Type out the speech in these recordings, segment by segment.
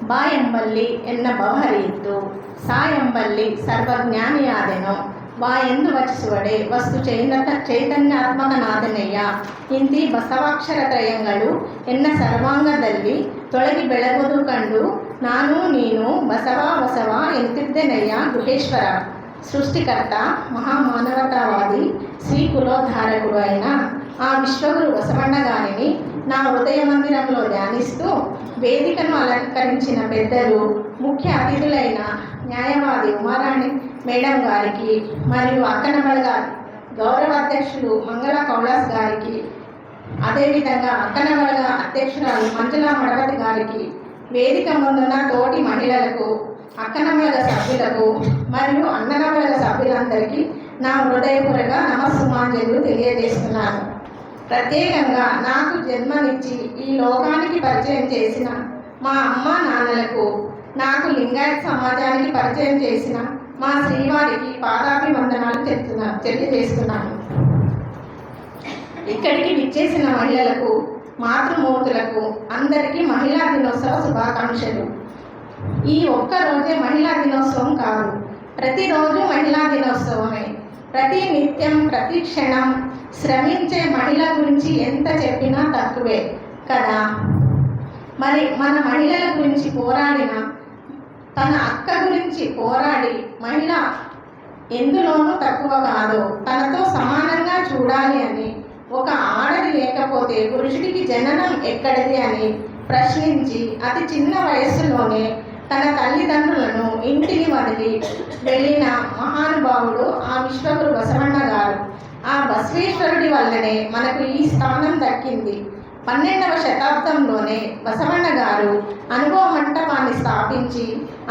ಬಾಯೆಂಬಲ್ಲಿ ಎನ್ನ ಬವಹರಿಯಿತು, ಸಾಯೆಂಬಲ್ಲಿ ಸರ್ವಜ್ಞಾನಿಯಾದೆನು. ಬಾಯೆಂದು ವಚಿಸುವಡೆ ವಸ್ತು ಚೈತನ್ಯಾತ್ಮಕನಾದನೆಯ್ಯ. ಇಂತಿ ಬಸವಾಕ್ಷರ ತ್ರಯಗಳು ಎನ್ನ ಸರ್ವಾಂಗದಲ್ಲಿ ತೊಳಗಿ ಬೆಳಗುವುದು ಕಂಡು ನಾನು ನೀನು ಬಸವ ಬಸವ ಎಂತಿದ್ದೆನಯ್ಯ ಗುಹೇಶ್ವರ. సృష్టికర్త మహామానవతావాది శ్రీ కులోద్ధారకుడు అయిన ఆ విశ్వగురు బసవಣ್ణ గారిని నా హృదయ మందిరంలో ధ్యానిస్తూ వేదికను అలంకరించిన పెద్దలు, ముఖ్య అతిథులైన న్యాయవాది ఉమారాణి మేడం గారికి మరియు అక్కనమల గారి గౌరవ అధ్యక్షులు మంగళ కౌలాస్ గారికి, అదేవిధంగా అక్కనమల అధ్యక్షురాలు మంజులా మడవతి గారికి, వేదిక ముందున్న తోటి మహిళలకు, అక్కనమల సభ్యులకు మరియు అన్ననమల సభ్యులందరికీ నా హృదయపూర్వక నమస్సుమాంజలు తెలియజేస్తున్నాను. ప్రత్యేకంగా నాకు జన్మనిచ్చి ఈ లోకానికి పరిచయం చేసిన మా అమ్మ నాన్నలకు, నాకు లింగాయత్ సమాజానికి పరిచయం చేసిన మా శ్రీవారికి పాదాభివందనాలు తెలియజేస్తున్నాను. ఇక్కడికి విచ్చేసిన మహిళలకు, మాతృమూర్తులకు అందరికీ మహిళా దినోత్సవ శుభాకాంక్షలు. ఈ ఒక్క రోజే మహిళా దినోత్సవం కాదు, ప్రతిరోజు మహిళా దినోత్సవమే. ప్రతి నిత్యం ప్రతి క్షణం శ్రమించే మహిళ గురించి ఎంత చెప్పినా తక్కువే కదా. మరి మన మహిళల గురించి పోరాడిన, తన అక్క గురించి పోరాడి మహిళ ఎందులోనూ తక్కువ కాదు, తనతో సమానంగా చూడాలి అని, ఒక ఆడది లేకపోతే పురుషుడికి జననం ఎక్కడిది అని ప్రశ్నించి అతి చిన్న వయస్సులోనే తన తల్లిదండ్రులను ఇంటిని వదిలి వెళ్ళిన మహానుభావుడు ఆ విశ్వగురు బసవಣ್ణ గారు. ఆ బసవేశ్వరుడి వల్లనే మనకు ఈ స్థానం దక్కింది. 12వ శతాబ్దంలోనే బసవಣ್ణ గారు అనుభవ మంటపాన్ని స్థాపించి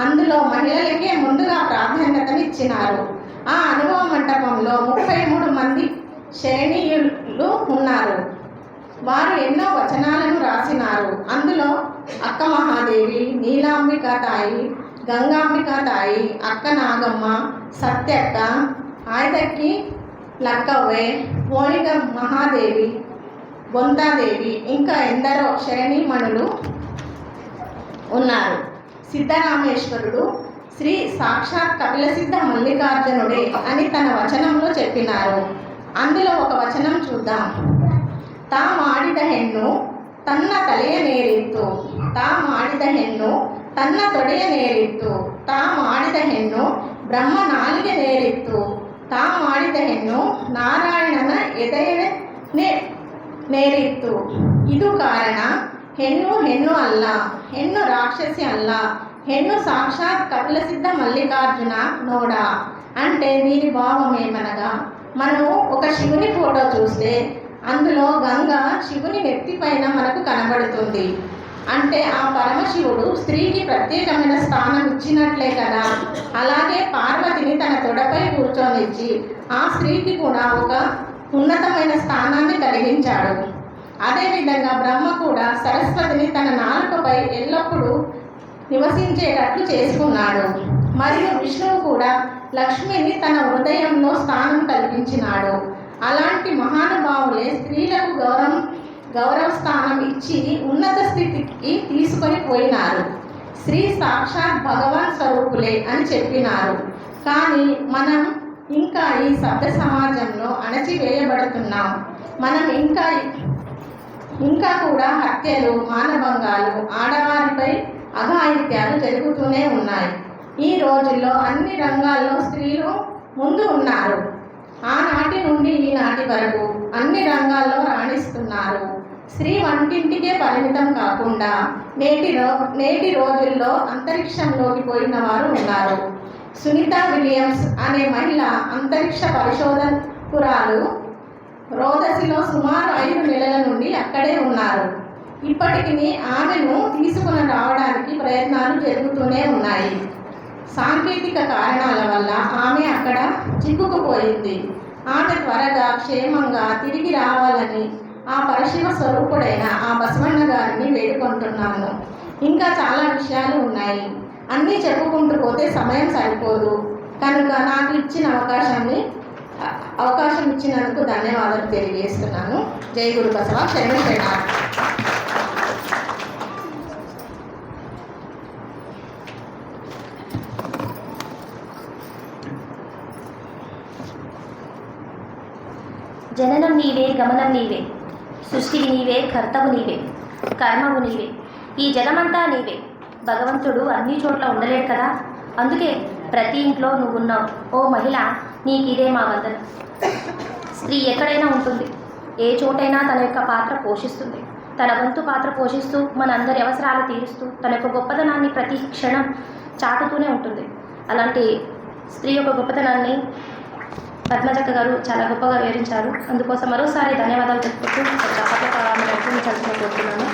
అందులో మహిళలకే ముందుగా ప్రాధాన్యతనిచ్చినారు. ఆ అనుభవ మంటపంలో 33 మంది శరణీయులు ఉన్నారు. వారు ఎన్నో వచనాలను రాసినారు. అందులో అక్క మహాదేవి, నీలాంబిక తాయి, గంగాంబిక తాయి, అక్క నాగమ్మ, సత్యక్క, ఆయదక్కి లక్కవ్వే, మోనిక మహాదేవి, బొంతాదేవి, ఇంకా ఎందరో శరణీమణులు ఉన్నారు. సిద్ధరామేశ్వరుడు శ్రీ సాక్షాత్ కపిలసిద్ధ మల్లికార్జునుడే అని తన వచనంలో చెప్పినారు. అందులో ఒక వచనం చూద్దాం. ತಾ ಮಾಡಿದ ಹೆಣ್ಣು ತನ್ನ ತಲೆಯ ನೇರಿತ್ತು, ತಾ ಮಾಡಿದ ಹೆಣ್ಣು ತನ್ನ ತೊಡೆಯ ನೇರಿತ್ತು, ತಾ ಮಾಡಿದ ಹೆಣ್ಣು ಬ್ರಹ್ಮ ನಾಲಿಗೆ ನೇರಿತ್ತು, ತಾ ಮಾಡಿದ ಹೆಣ್ಣು ನಾರಾಯಣನ ಎದೆಯ ನೇರಿತ್ತು. ಇದು ಕಾರಣ ಹೆಣ್ಣು ಹೆಣ್ಣು ಅಲ್ಲ, ಹೆಣ್ಣು ರಾಕ್ಷಸಿ అల్ల, ಹೆಣ್ಣು సాక్షాత్ కపిలసిద్ధ మల్లికార్జున నోడ. అంటే దీని భావం ఏమనగా, మనము ఒక శివుని ఫోటో చూస్తే అందులో గంగ శివుని నెత్తిపైన మనకు కనబడుతుంది. అంటే ఆ పరమశివుడు స్త్రీకి ప్రత్యేకమైన స్థానం ఇచ్చినట్లే కదా. అలాగే పార్వతిని తన తొడపై కూర్చొనిచ్చి ఆ స్త్రీకి కూడా ఒక ఉన్నతమైన స్థానాన్ని కలిగించాడు. అదేవిధంగా బ్రహ్మ కూడా సరస్వతిని తన నాలుకపై ఎల్లప్పుడూ నివసించేటట్లు చేసుకున్నాడు. మరియు విష్ణువు కూడా లక్ష్మిని తన హృదయంలో స్థానం కల్పించినాడు. అలాంటి మహానుభావులే స్త్రీలకు గౌరవ స్థానం ఇచ్చి ఉన్నత స్థితికి తీసుకొని పోయినారు. స్త్రీ సాక్షాత్ భగవాన్ స్వరూపులే అని చెప్పినారు. కానీ మనం ఇంకా ఈ సభ్య సమాజంలో అణచివేయబడుతున్నాం. మనం ఇంకా కూడా హత్యలు, మానభంగాలు, ఆడవారిపై అఘాయిత్యాలు జరుగుతూనే ఉన్నాయి. ఈ రోజుల్లో అన్ని రంగాల్లో స్త్రీలు ముందు ఉన్నారు. ఆనాటి నుండి ఈనాటి వరకు అన్ని రంగాల్లో రాణిస్తున్నారు. స్త్రీ వంటింటికే పరిమితం కాకుండా నేటి రోజుల్లో అంతరిక్షంలోకి పోయిన వారు ఉన్నారు. సునీత విలియమ్స్ అనే మహిళ అంతరిక్ష పరిశోధకురాలు రోదసిలో సుమారు 5 నెలల నుండి అక్కడే ఉన్నారు. ఇప్పటికీ ఆమెను తీసుకుని రావడానికి ప్రయత్నాలు జరుగుతూనే ఉన్నాయి. సాంకేతిక కారణాల వల్ల ఆమె అక్కడ చిక్కుకుపోయింది. ఆమె త్వరగా క్షేమంగా తిరిగి రావాలని ఆ పరశివ స్వరూపుడైన ఆ బసవಣ್ణ గారిని వేడుకుంటున్నాను. ఇంకా చాలా విషయాలు ఉన్నాయి, అన్నీ చెప్పుకుంటూ పోతే సమయం సరిపోదు. కనుక నాకు ఇచ్చిన అవకాశం ఇచ్చినందుకు ధన్యవాదాలు తెలియజేస్తున్నాను. జై గురు బసవ. శరణ శరణార్థి. జననం నీవే, గమనం నీవే, సృష్టివి నీవే, కర్తవు నీవే, కర్మవు నీవే, ఈ జగమంతా నీవే. భగవంతుడు అన్ని చోట్ల ఉండలేడు కదా, అందుకే ప్రతి ఇంట్లో నువ్వున్నావు. ఓ మహిళ, నీకిదే మా వందనం. స్త్రీ ఎక్కడైనా ఉంటుంది, ఏ చోటైనా తన యొక్క పాత్ర పోషిస్తుంది. తన వంతు పాత్ర పోషిస్తూ మనందరి అవసరాలు తీరుస్తూ తన యొక్క గొప్పతనాన్ని ప్రతి క్షణం చాటుతూనే ఉంటుంది. అలాంటి స్త్రీ యొక్క గొప్పతనాన్ని పద్మజక్క గారు చాలా గొప్పగా వివరించారు. అందుకోసం మరోసారి ధన్యవాదాలు చెప్పుకుంటూ చప్పట్ల ప్రారంభం కోరుతున్నాను.